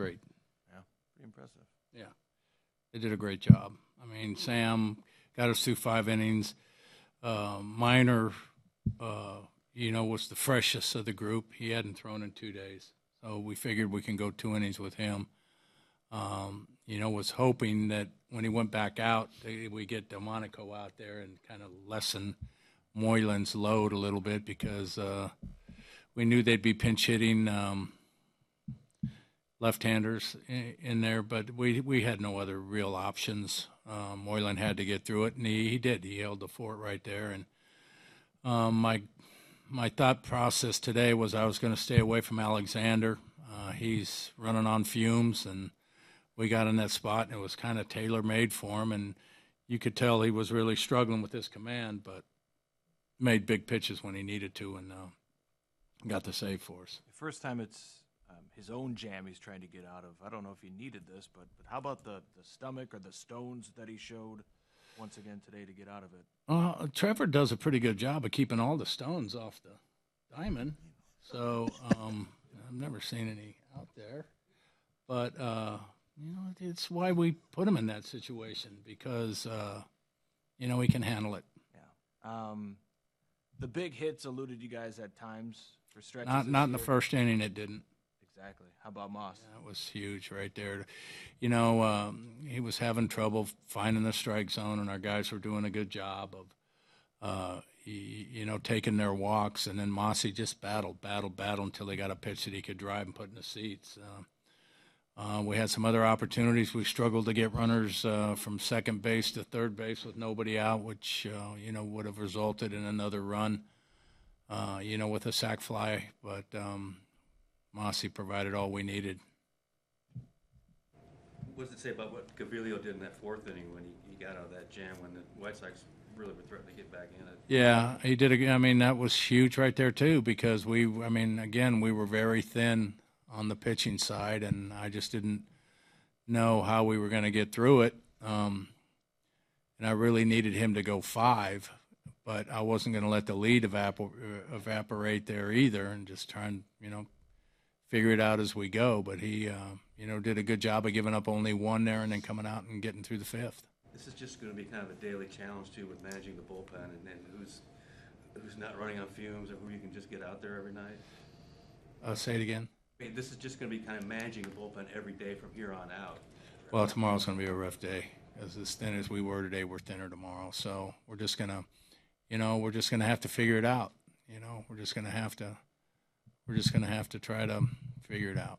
great. Yeah, pretty impressive. Yeah, they did a great job. I mean, Sam got us through 5 innings. Minor, was the freshest of the group. He hadn't thrown in 2 days, so we figured we can go 2 innings with him. Was hoping that when he went back out, we get Delmonico out there and kind of lessen Moylan's load a little bit because we knew they'd be pinch hitting left-handers in there, but we had no other real options. Moylan had to get through it, and he did. He held the fort right there. And my thought process today was I was going to stay away from Alexander. He's running on fumes, and we got in that spot, and it was kind of tailor-made for him. And you could tell he was really struggling with his command, but made big pitches when he needed to, and got the save for us. The first time it's his own jam he's trying to get out of. I don't know if he needed this, but how about the stomach or the stones that he showed once again today to get out of it? Trevor does a pretty good job of keeping all the stones off the diamond. So I've never seen any out there. But, it's why we put him in that situation because, he can handle it. Yeah. The big hits eluded you guys at times for stretches. Not in the first inning, it didn't. Exactly. How about Moss? That was huge right there. He was having trouble finding the strike zone, and our guys were doing a good job of, taking their walks. And then Mossy just battled until they got a pitch that he could drive and put in the seats. We had some other opportunities. We struggled to get runners from second base to third base with nobody out, which, would have resulted in another run, with a sac fly. But Mossy provided all we needed. What does it say about what Gaviglio did in that 4th inning when he got out of that jam when the White Sox really were threatening to get back in it? Yeah, he did. That was huge right there, too, because we were very thin on the pitching side, and I just didn't know how we were going to get through it. And I really needed him to go 5, but I wasn't going to let the lead evaporate there either and just try and, figure it out as we go. But he, did a good job of giving up only 1 there and then coming out and getting through the 5th. This is just going to be kind of a daily challenge, too, with managing the bullpen and who's not running on fumes or who you can just get out there every night. Say it again. This is just going to be kind of managing the bullpen every day from here on out. Well, tomorrow's going to be a rough day. As thin as we were today, we're thinner tomorrow. So we're just going to, have to figure it out. We're just going to have to try to figure it out.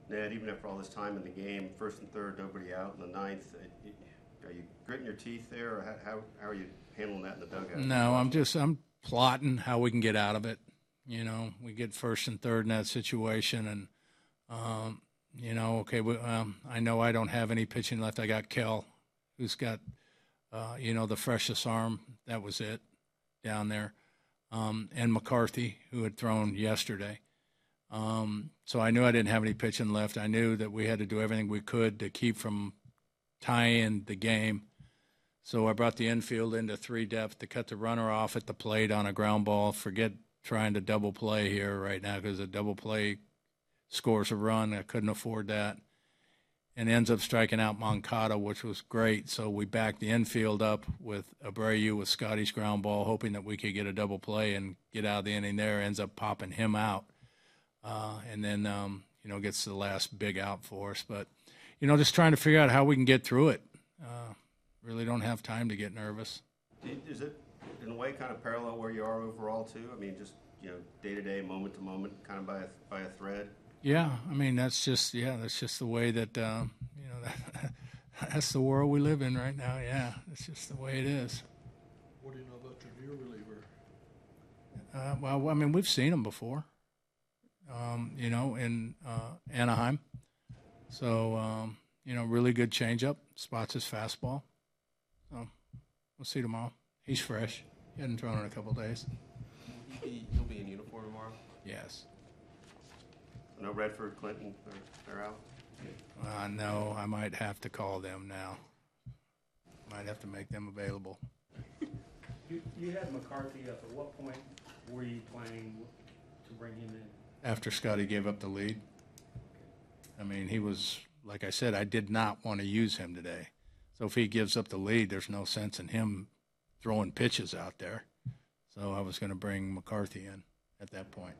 Ned, even after all this time in the game, 1st and 3rd, nobody out in the 9th, are you gritting your teeth there, or how are you handling that in the dugout? No, I'm plotting how we can get out of it. We get 1st and 3rd in that situation, and I know I don't have any pitching left. I got Kell, who's got the freshest arm. That was it down there, and McCarthy, who had thrown yesterday. So I knew I didn't have any pitching left. I knew that we had to do everything we could to keep from tying the game. So I brought the infield into 3 depth to cut the runner off at the plate on a ground ball. Forget trying to double play here right now because a double play scores a run. I couldn't afford that. And ends up striking out Moncada, which was great. So we backed the infield up with Abreu with Scotty's ground ball, hoping that we could get a double play and get out of the inning there. Ends up popping him out. And then, gets the last big out for us. But, just trying to figure out how we can get through it. Really don't have time to get nervous. Is it, in a way, kind of parallel where you are overall, too? I mean, just, day-to-day, moment-to-moment, kind of by a thread? Yeah, that's just the way that, that's the world we live in right now. Yeah, it's just the way it is. What do you know about your new Well, reliever? we've seen him before, in Anaheim. So, really good changeup, spots his fastball. So we'll see tomorrow. He's fresh. He hadn't thrown in a couple of days. He'll be in uniform tomorrow? Yes. No Redford, Clinton, they're out? No, I might have to call them now. Might have to make them available. You had McCarthy up. At what point were you planning to bring him in? After Scotty gave up the lead. I mean, he was, like I said, I did not want to use him today. So if he gives up the lead, there's no sense in him throwing pitches out there. So I was going to bring McCarthy in at that point.